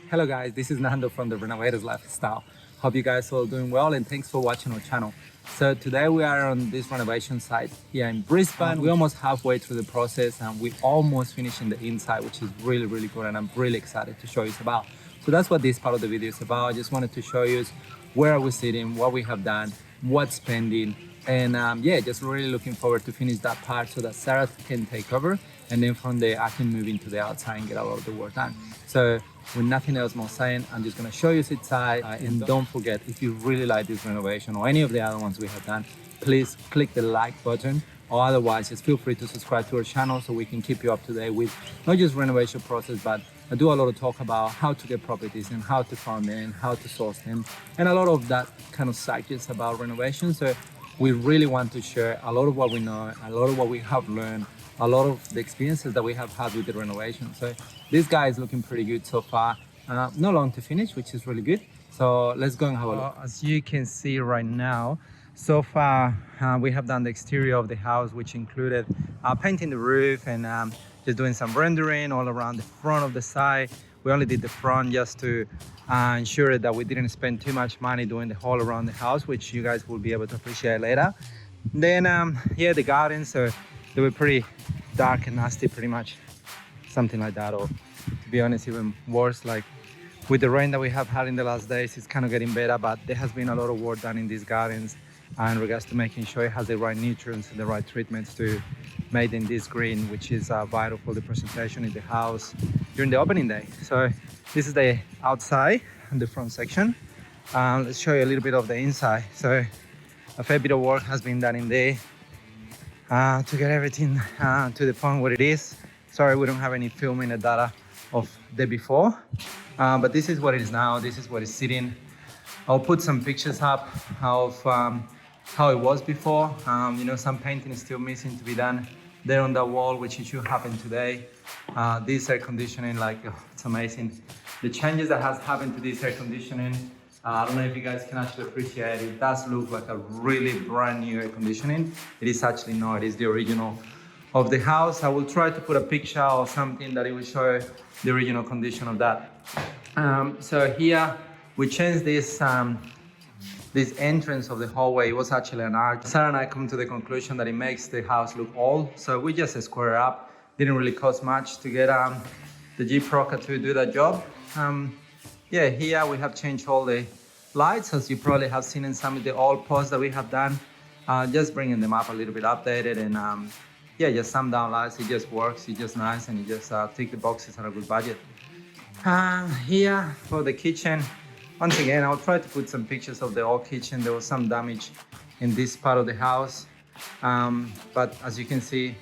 Hello guys, this is Nando from the Renovators Lifestyle. Hope you guys all doing well and thanks for watching our channel. So today we are on this renovation site here in Brisbane. We're almost halfway through the process and we're almost finishing the inside, which is really good, and I'm really excited to show you about. So that's what this part of the video is about. I just wanted to show you where are we sitting, what we have done, what's pending, and yeah, just really looking forward to finish that part so that Sarah can take over, and then from there I can move into the outside and get a lot of the work done. So with nothing else more saying, I'm just going to show you inside, and don't forget, if you really like this renovation or any of the other ones we have done, please click the like button, or otherwise just feel free to subscribe to our channel so we can keep you up to date with not just renovation process, but I do a lot of talk about how to get properties and how to find them and how to source them, and a lot of that kind of subjects about renovation. So we really want to share a lot of what we know, a lot of what we have learned, a lot of the experiences that we have had with the renovation. So this guy is looking pretty good so far. Not long to finish, which is really good. So let's go and have a look. As you can see right now, so far we have done the exterior of the house, which included painting the roof and just doing some rendering all around the front of the side. We only did the front just to ensure that we didn't spend too much money doing the whole around the house, which you guys will be able to appreciate later. Then yeah, the gardens, so they were pretty dark and nasty, pretty much something like that, or to be honest, even worse. Like with the rain that we have had in the last days, it's kind of getting better, but there has been a lot of work done in these gardens in regards to making sure it has the right nutrients and the right treatments to make in this green, which is vital for the presentation in the house during the opening day. So this is the outside and the front section. Let's show you a little bit of the inside. So a fair bit of work has been done in there to get everything to the point where it is. Sorry, we don't have any filming the data of the before, but this is what it is now. This is what it's sitting. I'll put some pictures up of how it was before. You know, some painting is still missing to be done there on the wall, which it should happen today. This air conditioning, like, oh, it's amazing. The changes that has happened to this air conditioning, I don't know if you guys can actually appreciate it. It does look like a really brand new air conditioning. It is actually not, it is the original of the house. I will try to put a picture or something that it will show the original condition of that. So here we changed this this entrance of the hallway. It was actually an arch. Sarah and I come to the conclusion that it makes the house look old, so we just square up. Didn't really cost much to get the G-Proca to do that job. Yeah, here we have changed all the lights, as you probably have seen in some of the old posts that we have done. Just bringing them up a little bit updated, and yeah, just some down lights. It just works, it's just nice, and you just tick the boxes at a good budget. Here for the kitchen, once again, I'll try to put some pictures of the old kitchen. There was some damage in this part of the house, but as you can see,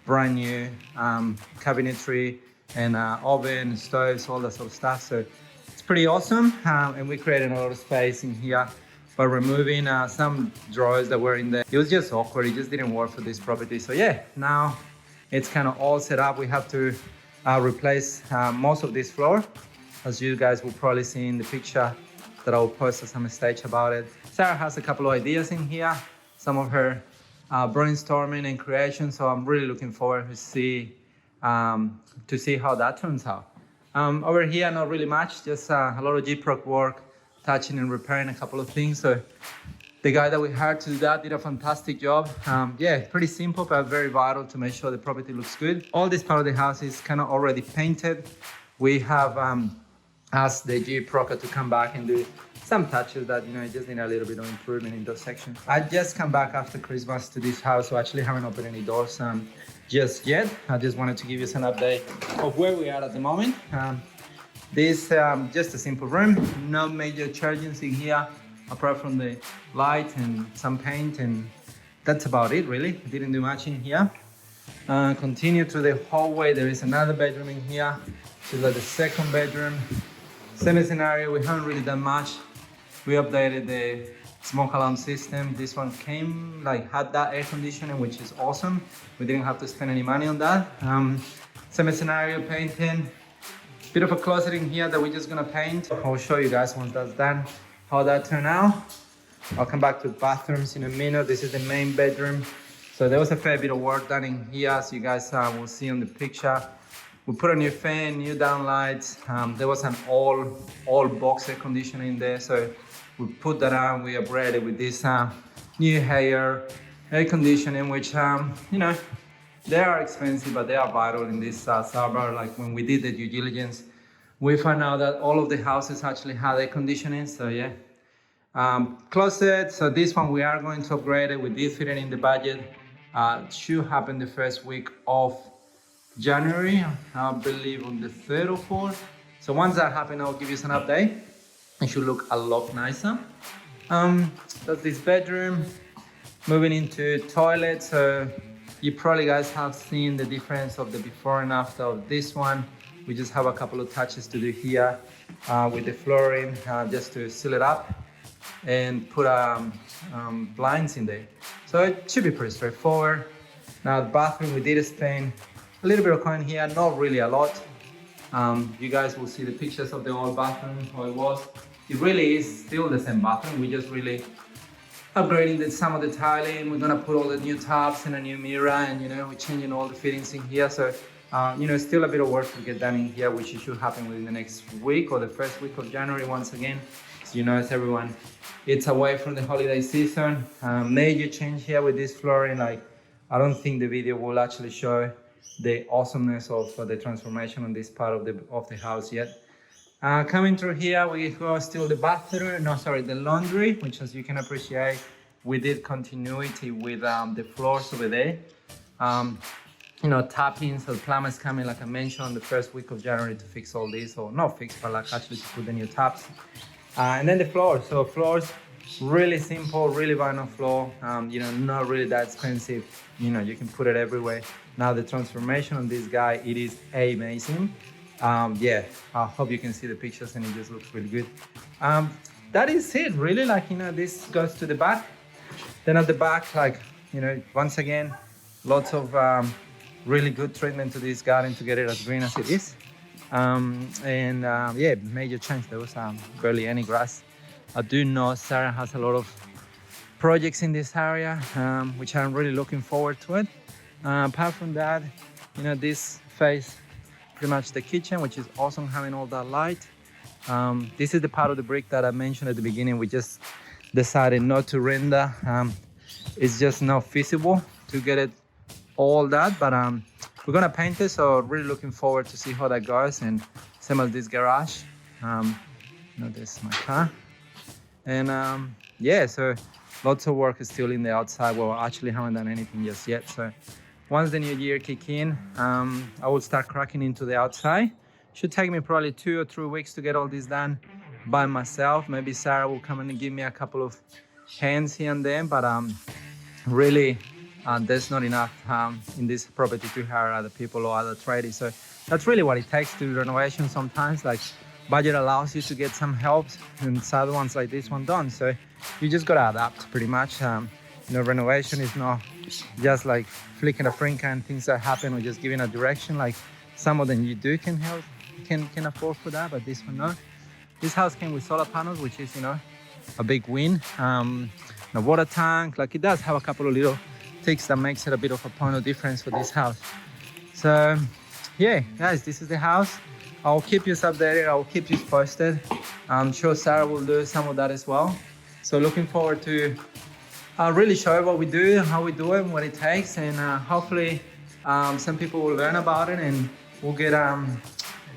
brand new cabinetry and oven, stoves, all that sort of stuff. So it's pretty awesome, and we created a lot of space in here by removing some drawers that were in there. It was just awkward, it just didn't work for this property. So yeah, now it's kind of all set up. We have to replace most of this floor, as you guys will probably see in the picture that I will post at some stage about it. Sarah has a couple of ideas in here, some of her brainstorming and creation, so I'm really looking forward to see how that turns out. Over here, not really much, just a lot of G-Proc work, touching and repairing a couple of things. So the guy that we hired to do that did a fantastic job. Yeah, pretty simple, but very vital to make sure the property looks good. All this part of the house is kind of already painted. We have asked the G-Proca to come back and do some touches that, you know, just need a little bit of improvement in those sections. I just come back after Christmas to this house, so actually haven't opened any doors just yet. I just wanted to give you some update of where we are at the moment. This just a simple room, no major charges in here apart from the light and some paint, and that's about it really. Didn't do much in here. Continue to the hallway. There is another bedroom in here. This is like the second bedroom. Same scenario, we haven't really done much. We updated the smoke alarm system. This one came, had that air conditioning, which is awesome. We didn't have to spend any money on that. Same scenario, painting. Bit of a closet in here that we're just gonna paint. I'll show you guys once that's done how that turned out. I'll come back to bathrooms in a minute. This is the main bedroom. So there was a fair bit of work done in here, as you guys will see on the picture. We put a new fan, new downlights. There was an all box air conditioner in there, so we put that on. We upgraded with this new air conditioning, which you know, they are expensive, but they are vital in this suburb. Like when we did the due diligence, we found out that all of the houses actually had air conditioning. So yeah. Closet, so this one we are going to upgrade it. We did fit it in the budget. Should happen the first week of January, I believe on the 3rd or 4th. So once that happens, I'll give you an update. It should look a lot nicer. That's this bedroom. Moving into toilet, so you probably guys have seen the difference of the before and after of this one. We just have a couple of touches to do here with the flooring, just to seal it up and put blinds in there. So it should be pretty straightforward. Now the bathroom, we did stain a little bit of coin here, not really a lot. You guys will see the pictures of the old bathroom, how it was. It really is still the same bathroom. We just really upgrading some of the tiling. We're gonna put all the new taps and a new mirror, and you know, we're changing all the fittings in here. So you know, still a bit of work to get done in here, which should happen within the next week or the first week of January once again. So you know, as everyone, it's away from the holiday season. Major change here with this flooring. Like, I don't think the video will actually show the awesomeness of the transformation on this part of the house yet. Coming through here, we go still the bathroom, the laundry, which as you can appreciate, we did continuity with the floors over there. You know, tapping, so the plumber's coming, like I mentioned, on the first week of January to fix all this, or not fix, but like actually to put the new taps. And then the floors, so floors, really simple, really vinyl floor, you know, not really that expensive. You know, you can put it everywhere. Now the transformation on this guy, it is amazing. Yeah, I hope you can see the pictures and it just looks really good. That is it, really. Like, you know, this goes to the back. Then at the back, like, you know, once again, lots of really good treatment to this garden to get it as green as it is. Yeah, major change. There was barely any grass. I do know Sarah has a lot of projects in this area, which I'm really looking forward to it. Apart from that, you know, this face pretty much the kitchen, which is awesome, having all that light. This is the part of the brick that I mentioned at the beginning. We just decided not to render. It's just not feasible to get it all that, but we're gonna paint it, so really looking forward to see how that goes. And same as this garage. You know, this is my car. And yeah, so lots of work is still in the outside. Well, actually haven't done anything just yet. So once the new year kick in, I will start cracking into the outside. Should take me probably 2 or 3 weeks to get all this done by myself. Maybe Sarah will come in and give me a couple of hands here and there, but really there's not enough in this property to hire other people or other tradies. So that's really what it takes to do renovation sometimes. Like, budget allows you to get some help, and sad ones like this one don't. So you just gotta adapt pretty much. You know, renovation is not just like flicking a finger and things that happen or just giving a direction. Like, some of them you do can help, can afford for that, but this one no. This house came with solar panels, which is, you know, a big win. The water tank, like, it does have a couple of little things that makes it a bit of a point of difference for this house. So yeah, guys, this is the house. I'll keep you updated, I'll keep you posted. I'm sure Sarah will do some of that as well. So looking forward to really show you what we do, how we do it, and what it takes. And hopefully some people will learn about it and will get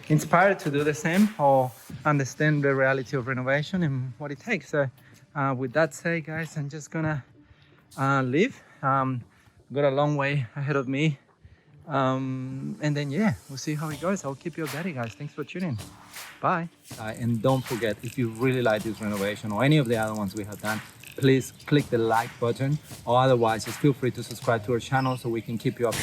inspired to do the same or understand the reality of renovation and what it takes. So with that said, guys, I'm just gonna leave. Got a long way ahead of me. And then yeah, we'll see how it goes. I'll keep you updated, guys. Thanks for tuning. Bye. And don't forget, if you really like this renovation or any of the other ones we have done, please click the like button, or otherwise just feel free to subscribe to our channel so we can keep you up